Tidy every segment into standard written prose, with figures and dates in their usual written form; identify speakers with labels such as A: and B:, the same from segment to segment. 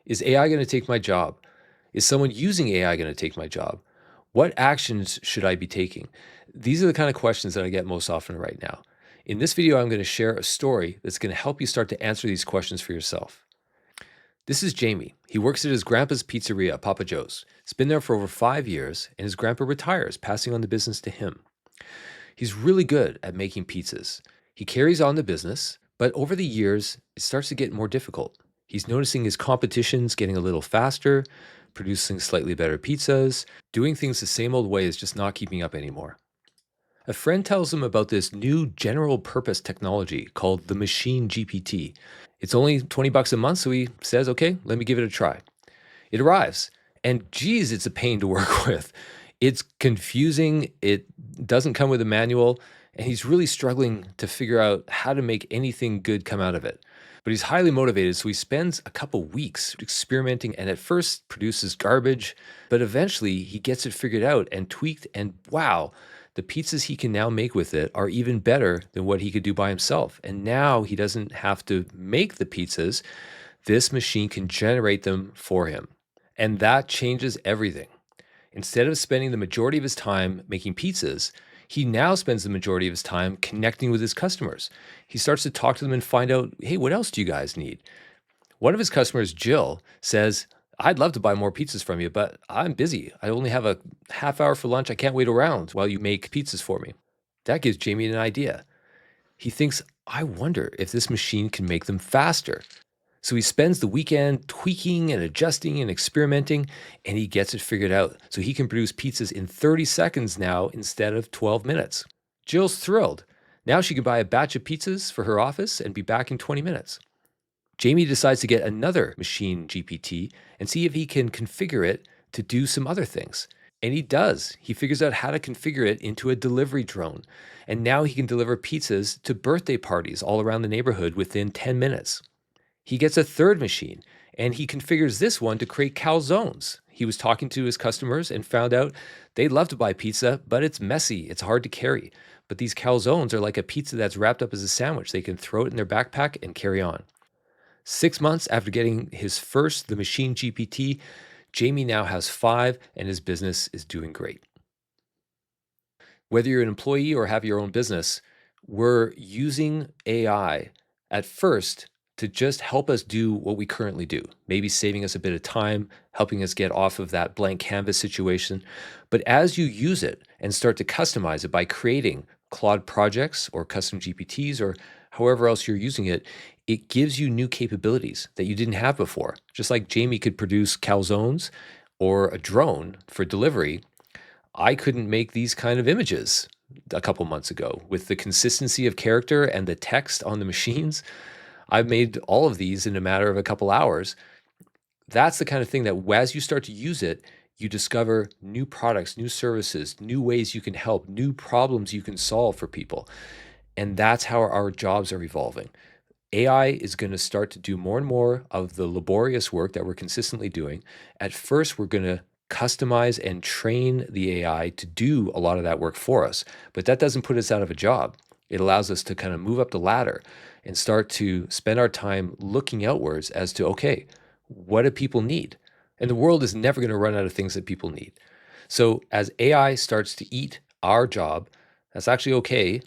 A: Is AI going to take my job? Is someone using AI going to take my job? What actions should I be taking? These are the kind of questions that I get most often right now. In this video, I'm going to share a story that's going to help you start to answer these questions for yourself. This is Jamie. He works at his grandpa's pizzeria, Papa Joe's. He's been there for over 5 years, and his grandpa retires, passing on the business to him. He's really good at making pizzas. He carries on the business, but over the years, it starts to get more difficult. He's noticing his competition's getting a little faster, producing slightly better pizzas, doing things the same old way is just not keeping up anymore. A friend tells him about this new general purpose technology called the Machine GPT. It's only 20 bucks a month, so he says, okay, let me give it a try. It arrives, and geez, it's a pain to work with. It's confusing, it doesn't come with a manual, and he's really struggling to figure out how to make anything good come out of it. But he's highly motivated, so he spends a couple weeks experimenting and at first produces garbage, but eventually he gets it figured out and tweaked, and wow, the pizzas he can now make with it are even better than what he could do by himself. And now he doesn't have to make the pizzas. This machine can generate them for him. And that changes everything. Instead of spending the majority of his time making pizzas, he now spends the majority of his time connecting with his customers. He starts to talk to them and find out, hey, what else do you guys need? One of his customers, Jill, says, I'd love to buy more pizzas from you, but I'm busy. I only have a half hour for lunch. I can't wait around while you make pizzas for me. That gives Jamie an idea. He thinks, I wonder if this machine can make them faster. So he spends the weekend tweaking and adjusting and experimenting, and he gets it figured out. So he can produce pizzas in 30 seconds now instead of 12 minutes. Jill's thrilled. Now she can buy a batch of pizzas for her office and be back in 20 minutes. Jamie decides to get another Machine GPT and see if he can configure it to do some other things. And he does. He figures out how to configure it into a delivery drone. And now he can deliver pizzas to birthday parties all around the neighborhood within 10 minutes. He gets a third machine, and he configures this one to create calzones. He was talking to his customers and found out they love to buy pizza, but it's messy, it's hard to carry. But these calzones are like a pizza that's wrapped up as a sandwich. They can throw it in their backpack and carry on. 6 months after getting his first, the Machine GPT, Jamie now has 5, and his business is doing great. Whether you're an employee or have your own business, we're using AI at first to just help us do what we currently do, maybe saving us a bit of time, helping us get off of that blank canvas situation. But as you use it and start to customize it by creating Claude Projects or Custom GPTs or however else you're using it, it gives you new capabilities that you didn't have before. Just like Jamie could produce calzones or a drone for delivery, I couldn't make these kind of images a couple months ago. With the consistency of character and the text on the machines, I've made all of these in a matter of a couple hours. That's the kind of thing that as you start to use it, you discover new products, new services, new ways you can help, new problems you can solve for people. And that's how our jobs are evolving. AI is going to start to do more and more of the laborious work that we're consistently doing. At first, we're going to customize and train the AI to do a lot of that work for us. But that doesn't put us out of a job. It allows us to kind of move up the ladder and start to spend our time looking outwards as to, okay, what do people need? And the world is never going to run out of things that people need. So as AI starts to eat our job, that's actually okay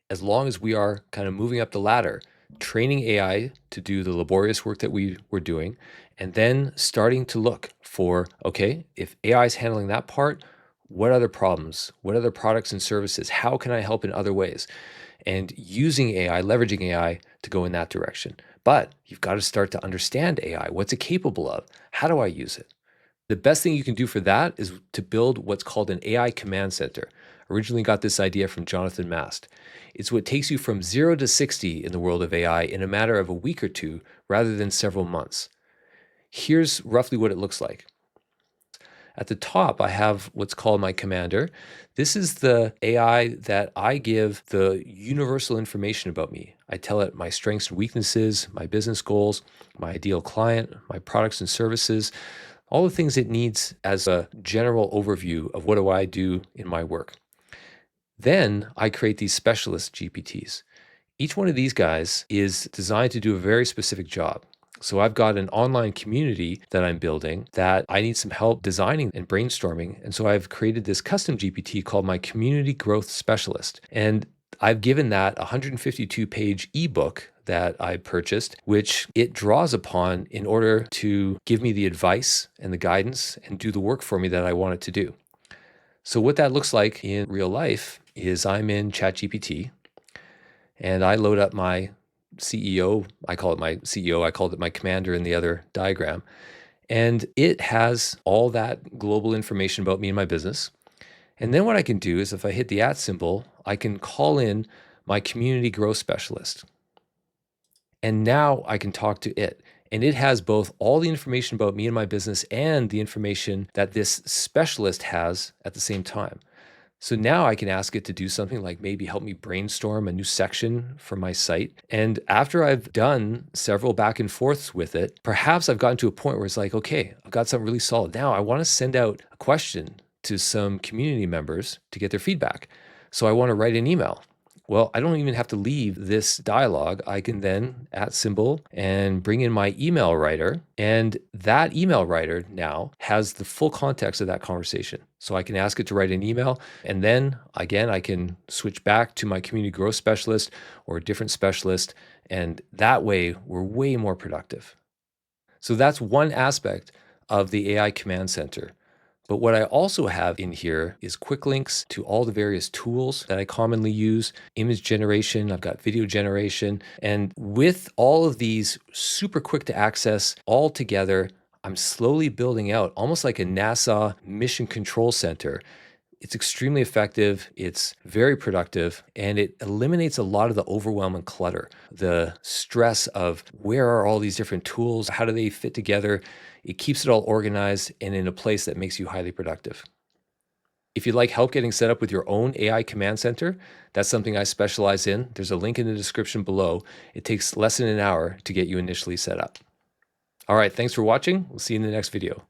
A: as long as we are kind of moving up the ladder, training AI to do the laborious work that we were doing, and then starting to look for, okay, if AI is handling that part, what other problems, what other products and services, how can I help in other ways? And using AI, leveraging AI to go in that direction. But you've got to start to understand AI. What's it capable of? How do I use it? The best thing you can do for that is to build what's called an AI command center. Originally got this idea from Jonathan Mast. It's what takes you from 0 to 60 in the world of AI in a matter of a week or two rather than several months. Here's roughly what it looks like. At the top, I have what's called my commander. This is the AI that I give the universal information about me. I tell it my strengths and weaknesses, my business goals, my ideal client, my products and services, all the things it needs as a general overview of what do I do in my work. Then I create these specialist GPTs. Each one of these guys is designed to do a very specific job. So I've got an online community that I'm building that I need some help designing and brainstorming. And so I've created this custom GPT called my Community Growth Specialist. And I've given that a 152-page ebook that I purchased, which it draws upon in order to give me the advice and the guidance and do the work for me that I want it to do. So what that looks like in real life is I'm in ChatGPT and I load up my CEO. I call it my CEO. I called it my commander in the other diagram. And it has all that global information about me and my business. And then what I can do is if I hit the @ symbol, I can call in my community growth specialist. And now I can talk to it. And it has both all the information about me and my business and the information that this specialist has at the same time. So now I can ask it to do something like maybe help me brainstorm a new section for my site. And after I've done several back and forths with it, perhaps I've gotten to a point where it's like, okay, I've got something really solid. Now I want to send out a question to some community members to get their feedback. So I want to write an email. Well, I don't even have to leave this dialogue. I can then @ symbol and bring in my email writer. And that email writer now has the full context of that conversation. So I can ask it to write an email. And then again, I can switch back to my community growth specialist or a different specialist. And that way, we're way more productive. So that's one aspect of the AI Command Center. But what I also have in here is quick links to all the various tools that I commonly use, image generation, I've got video generation. And with all of these super quick to access all together, I'm slowly building out almost like a NASA mission control center. It's extremely effective, it's very productive, and it eliminates a lot of the overwhelm and clutter, the stress of where are all these different tools, how do they fit together? It keeps it all organized and in a place that makes you highly productive. If you'd like help getting set up with your own AI command center, that's something I specialize in. There's a link in the description below. It takes less than an hour to get you initially set up. All right, thanks for watching. We'll see you in the next video.